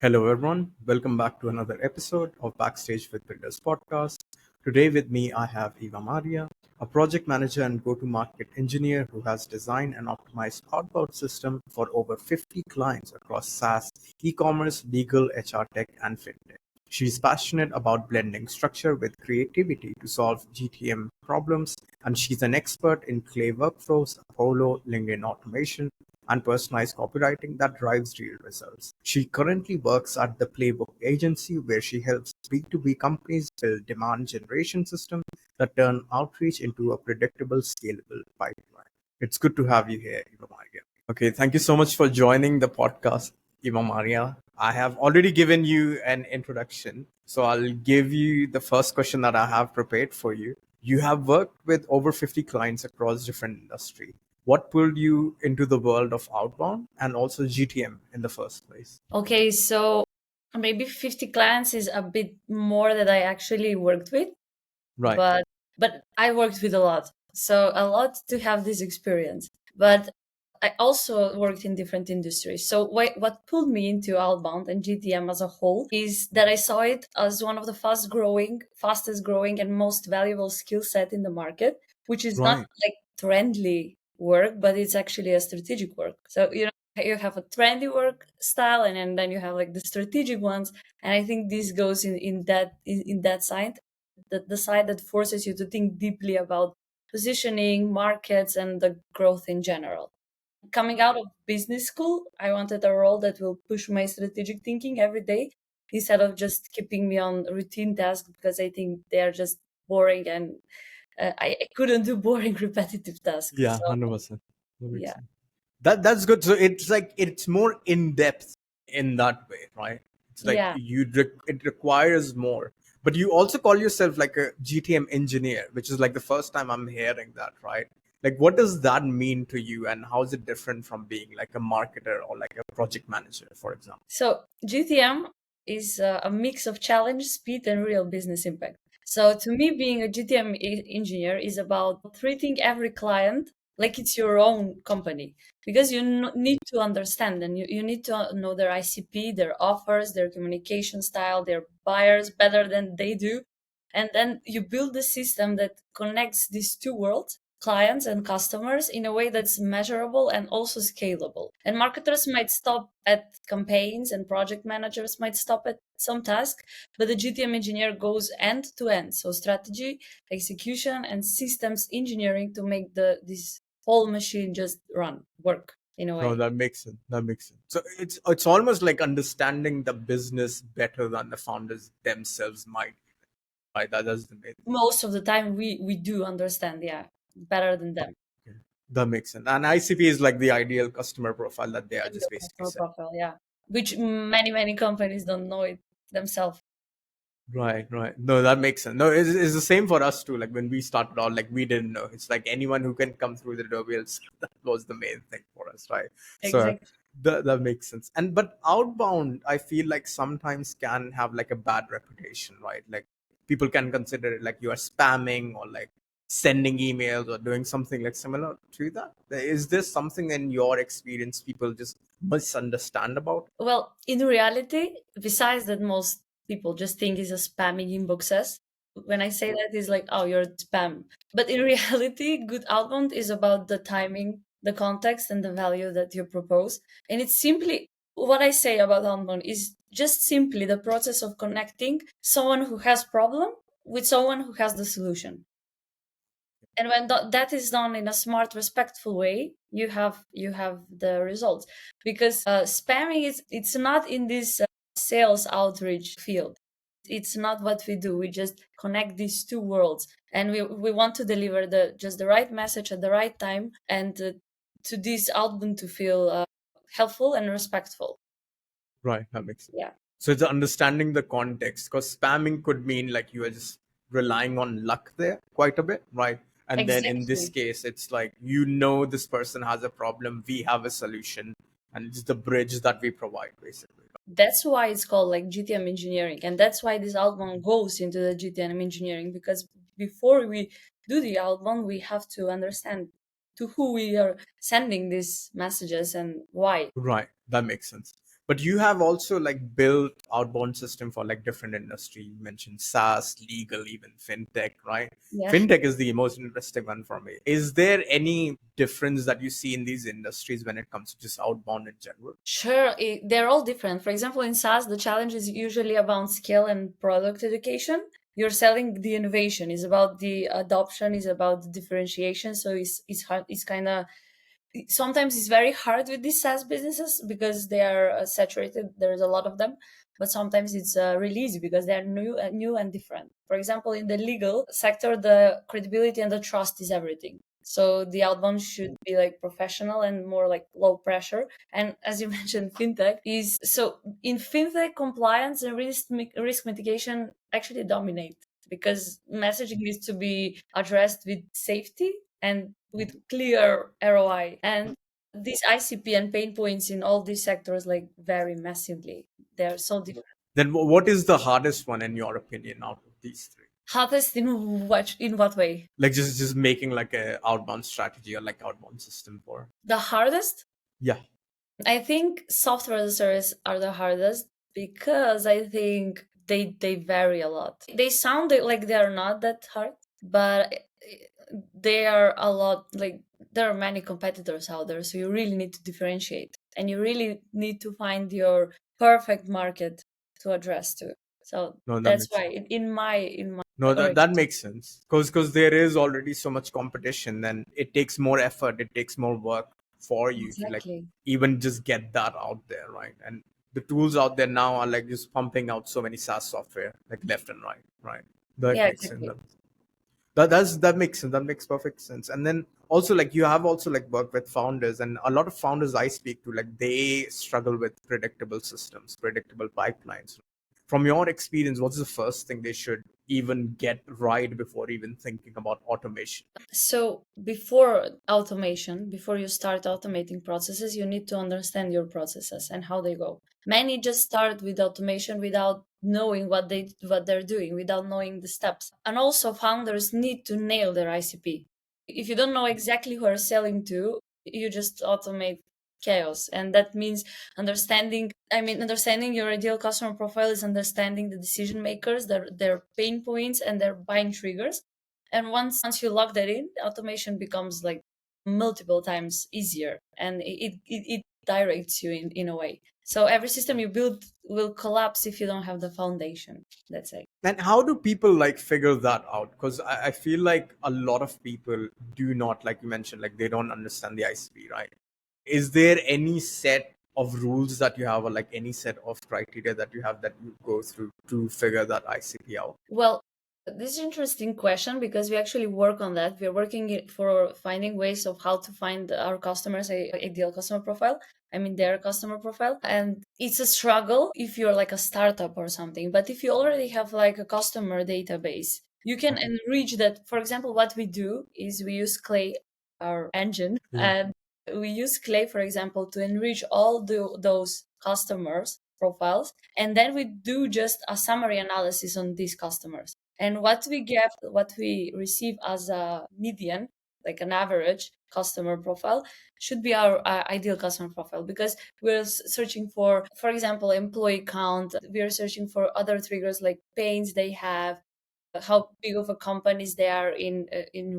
Hello, everyone. Welcome back to another episode of Backstage with Builders podcast. Today, with me, I have Evamarija, a project manager and go to market engineer who has designed and optimized outbound system for over 50 clients across SaaS, e commerce, legal, HR tech, and fintech. She's passionate about blending structure with creativity to solve GTM problems, and she's an expert in Clay workflows, Apollo, LinkedIn automation, and personalized copywriting that drives real results. She currently works at the Playbook agency where she helps B2B companies build demand generation systems that turn outreach into a predictable, scalable pipeline. It's good to have you here, Eva Maria. Okay, thank you so much for joining the podcast, Eva Maria. I have already given you an introduction, so I'll give you the first question that I have prepared for you. You have worked with over 50 clients across different industries. What pulled you into the world of outbound and also GTM in the first place? Okay, so maybe 50 clients is a bit more that I actually worked with, Right. but I worked with a lot. So a lot to have this experience. But I also worked in different industries. So what pulled me into outbound and GTM as a whole is that I saw it as one of the fastest growing and most valuable skill set in the market, which is not Right. like trendy work, but it's actually a strategic work. So, you have a trendy work style and then you have like the strategic ones. And I think this goes in that side, the side that forces you to think deeply about positioning, markets, and the growth in general. Coming out of business school, I wanted a role that will push my strategic thinking every day instead of just keeping me on routine tasks because I think they are just boring and I couldn't do boring repetitive tasks. Yeah, So 100%. That makes yeah, sense. That's good. So it's like it's more in depth in that way, right? It's like yeah. it requires more. But you also call yourself like a GTM engineer, which is like the first time I'm hearing that, right? Like what does that mean to you and how is it different from being like a marketer or like a project manager, for example? So GTM is a mix of challenge, speed, and real business impact. So to me, being a GTM engineer is about treating every client like it's your own company because you need to understand and you need to know their ICP, their offers, their communication style, their buyers better than they do. And then you build a system that connects these two worlds, clients and customers, in a way that's measurable and also scalable. And marketers might stop at campaigns and project managers might stop at some task, but the GTM engineer goes end to end. So strategy, execution, and systems engineering to make this whole machine just work in a No, way. that makes sense. That makes sense. So it's almost like understanding the business better than the founders themselves might. Right. That's the main thing. Most of the time we do understand, yeah, better than them. Okay. That makes sense. And ICP is like the ideal customer profile that they are just Ideal basically customer set. profile, yeah. Which many companies don't know it themselves. Right, right. No, that makes sense. No, it's the same for us too. Like when we started out, like we didn't know. It's like anyone who can come through the door, that was the main thing for us, right? So Exactly. that makes sense. And but outbound, I feel like sometimes can have like a bad reputation, right? Like people can consider it like you are spamming or like sending emails or doing something like similar to that. Is this something in your experience people just misunderstand about? Well, in reality, besides that, most people just think is a spamming inboxes. When I say that, it's like, oh, you're spam. But in reality, good outbound is about the timing, the context, and the value that you propose. And it's simply what I say about outbound is just simply the process of connecting someone who has problem with someone who has the solution. And when that is done in a smart, respectful way, you have the results. Because spamming is it's not in this sales outreach field. It's not what we do. We just connect these two worlds, and we want to deliver the right message at the right time, and to this outbound to feel helpful and respectful. Right, that makes sense. Yeah, So it's understanding the context because spamming could mean like you are just relying on luck there quite a bit, right? And then in this exactly. case, it's like this person has a problem, we have a solution, and it's the bridge that we provide basically. That's why it's called like GTM engineering, and that's why this outbound goes into the GTM engineering, because before we do the outbound, we have to understand to who we are sending these messages and why. Right, that makes sense. But you have also like built outbound system for like different industry. You mentioned SaaS, legal, even fintech, right? Yeah. Fintech is the most interesting one for me. Is there any difference that you see in these industries when it comes to just outbound in general? Sure, they're all different. For example, in SaaS, the challenge is usually about skill and product education. You're selling the innovation, is about the adoption, is about the differentiation. So it's hard. It's kind of sometimes it's very hard with these SaaS businesses because they are saturated. There's a lot of them, but sometimes it's really easy because they're new and different. For example, in the legal sector, the credibility and the trust is everything. So the outbound should be like professional and more like low pressure. And as you mentioned, fintech is so in fintech compliance and risk mitigation actually dominate because messaging needs to be addressed with safety and with clear ROI. And these ICP and pain points in all these sectors like vary massively. They're so different. Then what is the hardest one in your opinion out of these three? Hardest in what way? Like just making like a outbound strategy or like outbound system for. The hardest? Yeah. I think software as a service are the hardest because I think they vary a lot. They sound like they are not that hard, but they are a lot like there are many competitors out there, so you really need to differentiate and you really need to find your perfect market to address to. So No, that that's makes why sense. in my No, that orientation. makes sense. Because there is already so much competition, then it takes more effort, it takes more work for you to like Exactly. even just get that out there, right? And the tools out there now are like just pumping out so many SaaS software like left and right, right? That Yeah, makes sense. exactly. That makes sense. That makes perfect sense. And then also like you have also like worked with founders, and a lot of founders I speak to, like they struggle with predictable systems, predictable pipelines. From your experience, what's the first thing they should even get right before even thinking about automation? So before automation, before you start automating processes, you need to understand your processes and how they go. Many just start with automation without knowing what they're doing, without knowing the steps. And also founders need to nail their ICP. If you don't know exactly who you're selling to, you just automate chaos. And that means understanding your ideal customer profile is understanding the decision makers, their pain points and their buying triggers. And once you lock that in, automation becomes like multiple times easier and it directs you in a way. So every system you build will collapse if you don't have the foundation. That's it. And how do people like figure that out? Because I feel like a lot of people do not, like you mentioned, like they don't understand the ICP, right? Is there any set of rules that you have, or like any set of criteria that you have that you go through to figure that ICP out? Well, this is an interesting question because we actually work on that. We're working for finding ways of how to find our customers a ideal customer profile. I mean, their customer profile. And it's a struggle if you're like a startup or something. But if you already have like a customer database, you can enrich that. For example, what we do is we use Clay, our engine, Yeah. and we use Clay, for example, to enrich all those customers profiles, and then we do just a summary analysis on these customers. And what we receive as a median, like an average customer profile, should be our ideal customer profile because we're searching for example, employee count. We are searching for other triggers like pains they have, how big of a companies they are in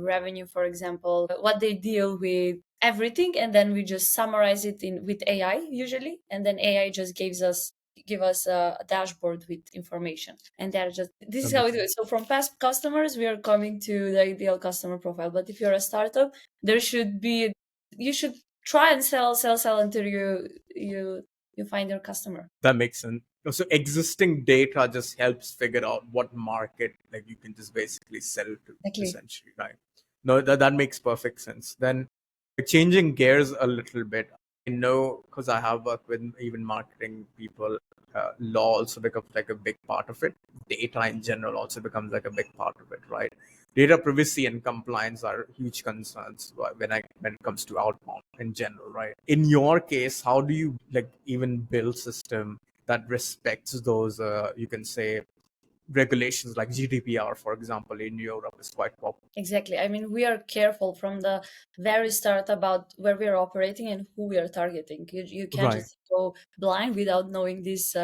revenue, for example, what they deal with, everything, and then we just summarize it in with AI usually, and then AI just give us a dashboard with information, and they're just this That is how we makes do it. sense. So from past customers, we are coming to the ideal customer profile. But if you're a startup, there should be you should try and sell until you find your customer. That makes sense. So existing data just helps figure out what market like you can just basically sell to, Exactly. essentially, right? No, that makes perfect sense. Then changing gears a little bit, I know because I have worked with even marketing people, law also becomes like a big part of it. Data in general also becomes like a big part of it, right? Data privacy and compliance are huge concerns when it comes to outbound in general, right? In your case, how do you like even build system that respects those you can say regulations like GDPR, for example, in Europe is quite popular. Exactly. I mean, we are careful from the very start about where we are operating and who we are targeting. You can't Right. just go blind without knowing these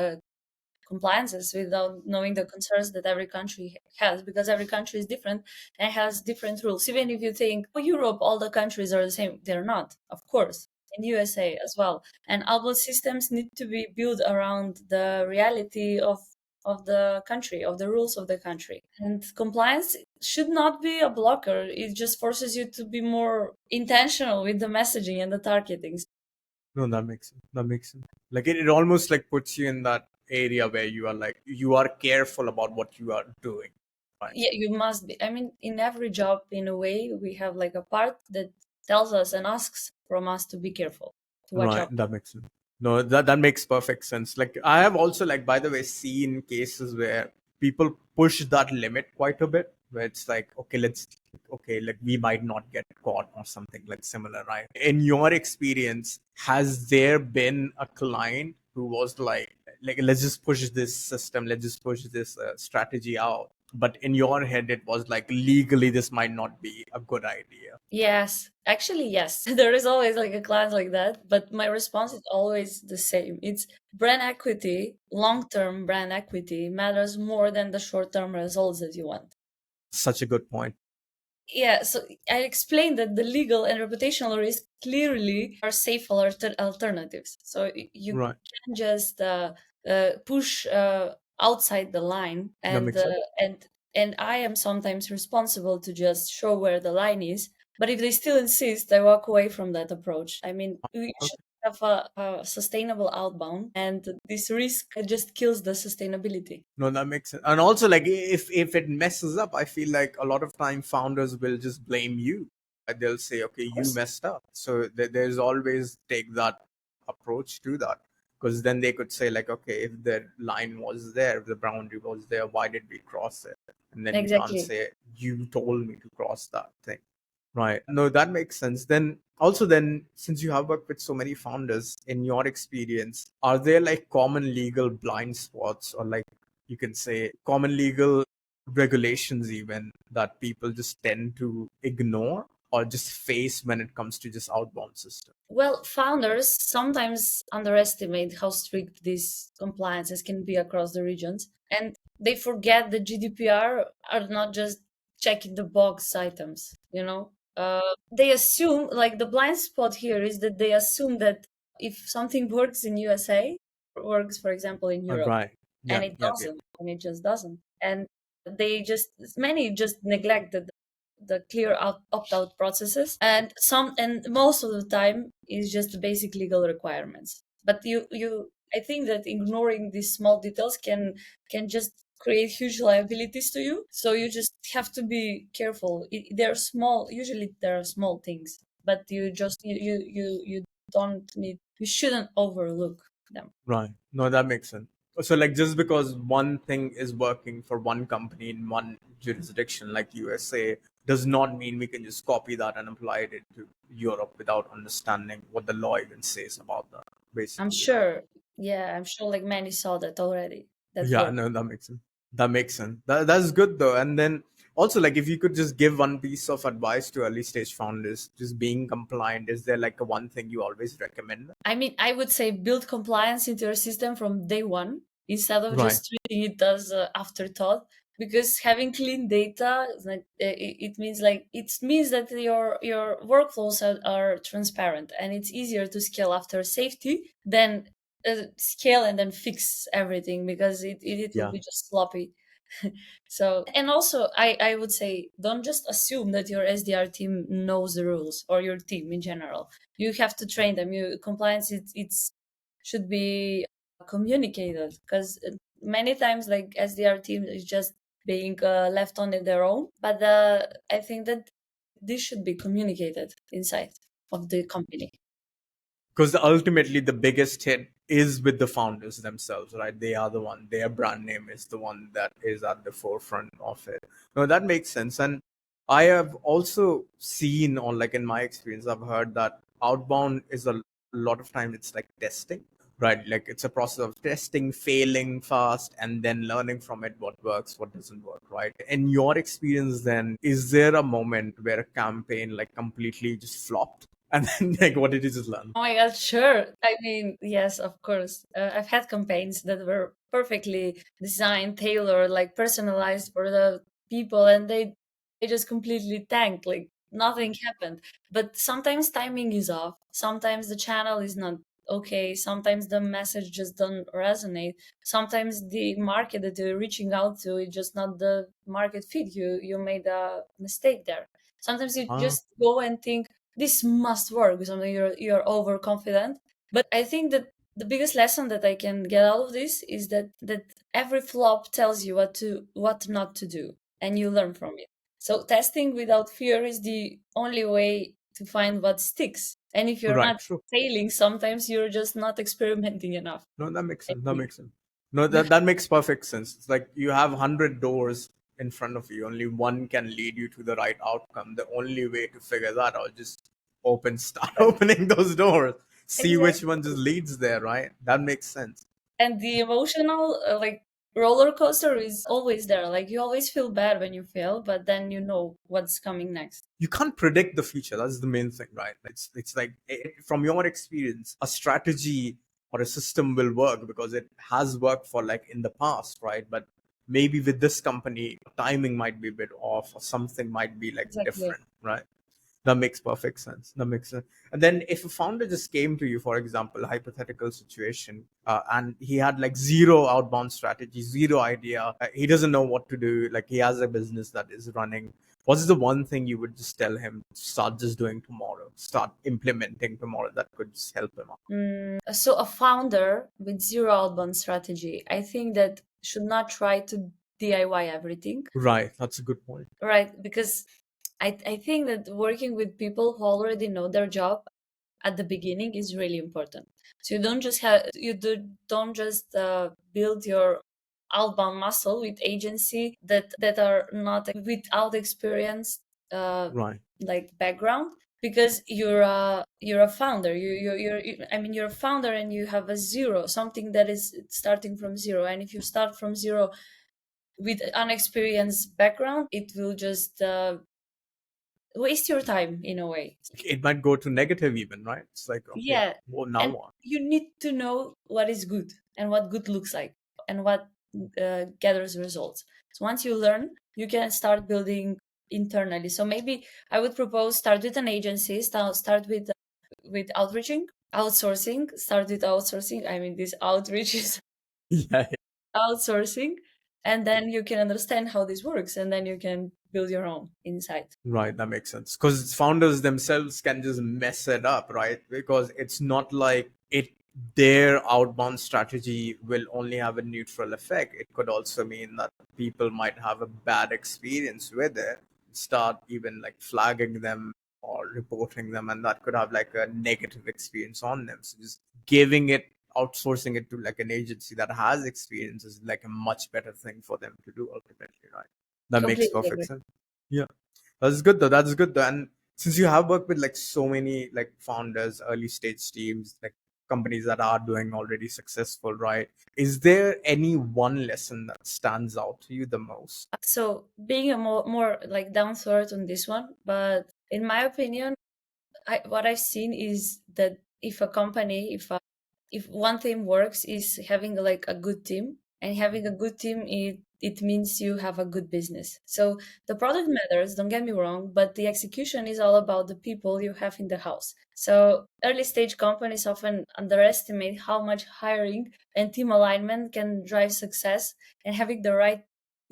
compliances, without knowing the concerns that every country has, because every country is different and has different rules. Even if you think, oh, Europe, all the countries are the same, they're not, of course. In USA as well. And outbound systems need to be built around the reality of the country, of the rules of the country. And compliance should not be a blocker. It just forces you to be more intentional with the messaging and the targeting. No, that makes sense. That makes sense. Like it almost like puts you in that area where you are like you are careful about what you are doing. Right. Yeah, you must be. I mean, in every job, in a way, we have like a part that tells us and asks from us to be careful, to watch Right. out. That makes sense. No, that makes perfect sense. Like I have also like by the way seen cases where people push that limit quite a bit, where it's like, okay, like we might not get caught or something like similar, right? In your experience, has there been a client who was like let's just push this system, let's just push this strategy out, but in your head it was like legally this might not be a good idea? Yes, actually, yes. There is always like a class like that, but my response is always the same. It's brand equity, long-term brand equity matters more than the short-term results that you want. Such a good point. Yeah, so I explained that the legal and reputational risk clearly are safe alternatives. So you Right. can just push outside the line, That makes sense. and I am sometimes responsible to just show where the line is. But if they still insist, I walk away from that approach. I mean, we should have a sustainable outbound, and this risk just kills the sustainability. No, that makes sense. And also, like, if it messes up, I feel like a lot of time founders will just blame you. They'll say, "Okay, Of you course. messed up." So there's always take that approach to that, because then they could say, like, "Okay, if the line was there, if the boundary was there, why did we cross it?" And then you can't Exactly. say, "You told me to cross that thing." Right. No, that makes sense. Then also then since you have worked with so many founders in your experience, are there like common legal blind spots or like you can say common legal regulations even that people just tend to ignore or just face when it comes to just outbound system? Well, founders sometimes underestimate how strict these compliances can be across the regions, and they forget that GDPR are not just checking the box items, you know? They assume, like, the blind spot here is that they assume that if something works in USA, works, for example, in Europe, Right. and Yeah. it Yeah. Yeah. doesn't, and it just doesn't. And many just neglect the clear opt-out processes, and most of the time is just the basic legal requirements. But I think that ignoring these small details can just create huge liabilities to you. So you just have to be careful. They're small. Usually there are small things, but you don't need. You shouldn't overlook them. Right. No, that makes sense. So, like, just because one thing is working for one company in one jurisdiction, like USA, does not mean we can just copy that and apply it to Europe without understanding what the law even says about that, I'm basically, right? sure. Yeah, I'm sure like many saw that already. That Yeah, work. no, that makes sense. That makes sense. That's good though. And then also, like, if you could just give one piece of advice to early stage founders, just being compliant, is there like a one thing you always recommend? I mean, I would say build compliance into your system from day one instead of Right. just treating it as afterthought. Because having clean data, like, it means that your workflows are transparent, and it's easier to scale after safety than scale and then fix everything, because it will Yeah. be just sloppy. So, and also I would say don't just assume that your SDR team knows the rules, or your team in general. You have to train them. You compliance, it's should be communicated, because many times like SDR team is just being left on their own. But I think that this should be communicated inside of the company. Because ultimately the biggest hit is with the founders themselves, right? They are the one, their brand name is the one that is at the forefront of it. No, that makes sense. And I have also seen, or like in my experience, I've heard that outbound is a lot of time it's like testing. Right, like it's a process of testing, failing fast, and then learning from it what works, what doesn't work, right? In your experience, then, is there a moment where a campaign like completely just flopped? And then, like, what did you just learn? Oh my God, sure. I mean, yes, of course. I've had campaigns that were perfectly designed, tailored, like personalized for the people, and they just completely tanked. Like nothing happened. But sometimes timing is off. Sometimes the channel is not okay. Sometimes the message just don't resonate. Sometimes the market that you're reaching out to is just not the market fit. You made a mistake there. Sometimes you Ah, just go and think this must work, something you're overconfident. But I think that the biggest lesson that I can get out of this is that every flop tells you what not to do, and you learn from it. So testing without fear is the only way to find what sticks. And if you're right, not true. failing, sometimes you're just not experimenting enough, No, that makes I sense. That think. makes sense. No, that makes perfect sense. It's like you have 100 doors in front of you. Only one can lead you to the right outcome. The only way to figure that out, just start opening those doors. See which one just Exactly. leads there, right? That makes sense. And the emotional like roller coaster is always there. Like you always feel bad when you fail, but then you know what's coming next. You can't predict the future. That's the main thing, right? It's like from your experience, a strategy or a system will work because it has worked for like in the past, right? But maybe with this company, timing might be a bit off, or something might be like Exactly. different, right? That makes perfect sense. That makes sense. And then if a founder just came to you, for example, hypothetical situation, and he had like zero outbound strategy, zero idea, he doesn't know what to do. Like he has a business that is running. What's the one thing you would just tell him to start just doing tomorrow, start implementing tomorrow that could just help him out? So a founder with zero outbound strategy, I think that should not try to DIY everything, Right. That's a good point. right? Because I think that working with people who already know their job at the beginning is really important. So don't just build your outbound muscle with agency that are not without experience, uh, Right. like background, because you're a founder. I mean you're a founder and you have a zero, something that is starting from zero. And if you start from zero with unexperienced background, it will just waste your time in a way. It might go to negative even, right? It's like, okay, Yeah, well, now and what? you need to know what is good and what good looks like and what gathers results. So once you learn, you can start building internally. So maybe I would propose start with an agency, start with outreaching, outsourcing. Start with outsourcing. I mean, this outreach is Yeah. outsourcing, and then you can understand how this works, and then you can build your own inside. Right, that makes sense. Because founders themselves can just mess it up, right? Because it's not like their outbound strategy will only have a neutral effect. It could also mean that people might have a bad experience with it, start even like flagging them or reporting them, and that could have like a negative experience on them. So just giving it, outsourcing it to like an agency that has experience is like a much better thing for them to do ultimately, right? That makes Completely perfect agree. sense. Yeah. That's good though. That's good though. And since you have worked with like so many like founders, early stage teams, like companies that are doing already successful, right? Is there any one lesson that stands out to you the most? So being a more like down to earth on this one, but in my opinion, what I've seen is that if a company, if one thing works, is having like a good team, and having a good team, it means you have a good business. So the product matters, don't get me wrong, but the execution is all about the people you have in the house. So early stage companies often underestimate how much hiring and team alignment can drive success, and having the right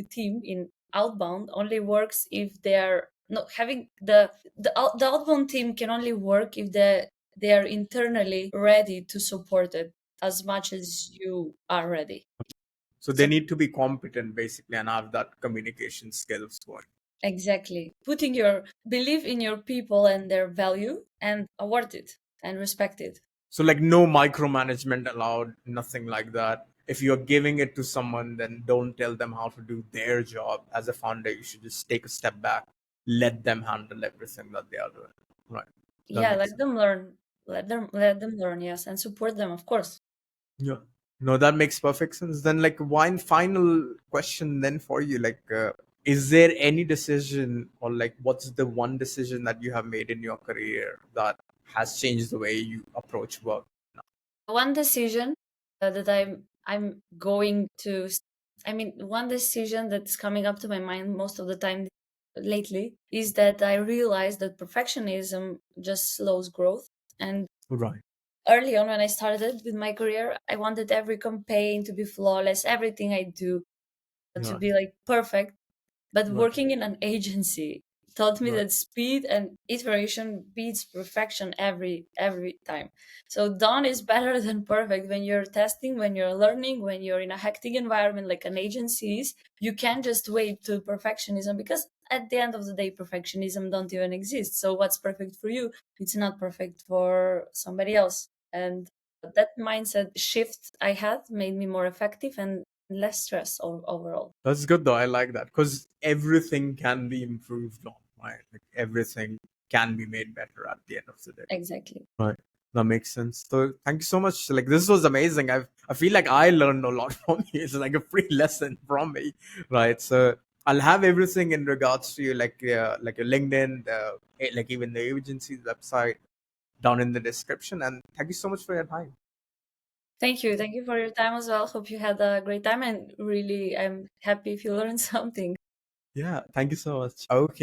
team in outbound only works if they are not having the outbound team can only work if they are internally ready to support it as much as you are ready. So they So need to be competent basically and have that communication skills going. exactly, putting your belief in your people and their value and award it and respect it. So like no micromanagement allowed, nothing like that. If you're giving it to someone, then don't tell them how to do their job. As a founder, you should just take a step back, let them handle everything that they are doing. Right. That Yeah, makes let sense. them learn. Let them learn, yes, and support them, of course. Yeah. No, that makes perfect sense. Then, like, one final question then for you, like, is there any decision or like, what's the one decision that you have made in your career that has changed the way you approach work? One decision that I'm going to, I mean, one decision that's coming up to my mind most of the time lately is that I realized that perfectionism just slows growth. And Right. early on, when I started with my career, I wanted every campaign to be flawless, everything I do to Right. be like perfect. But Right. working in an agency taught me Right. that speed and iteration beats perfection every time. So done is better than perfect. When you're testing, when you're learning, when you're in a hectic environment like an agency is, you can't just wait to perfectionism, because at the end of the day, perfectionism don't even exist. So what's perfect for you, it's not perfect for somebody else. And that mindset shift I had made me more effective and less stress overall. That's good though. I like that because everything can be improved on, right? Like everything can be made better at the end of the day. Exactly. Right. That makes sense. So thank you so much. Like this was amazing. I feel like I learned a lot from you. It's like a free lesson from me. Right. So I'll have everything in regards to you, like your LinkedIn, like even the agency's website down in the description. And thank you so much for your time. Thank you. Thank you for your time as well. Hope you had a great time, and really, I'm happy if you learned something. Yeah. Thank you so much. Okay.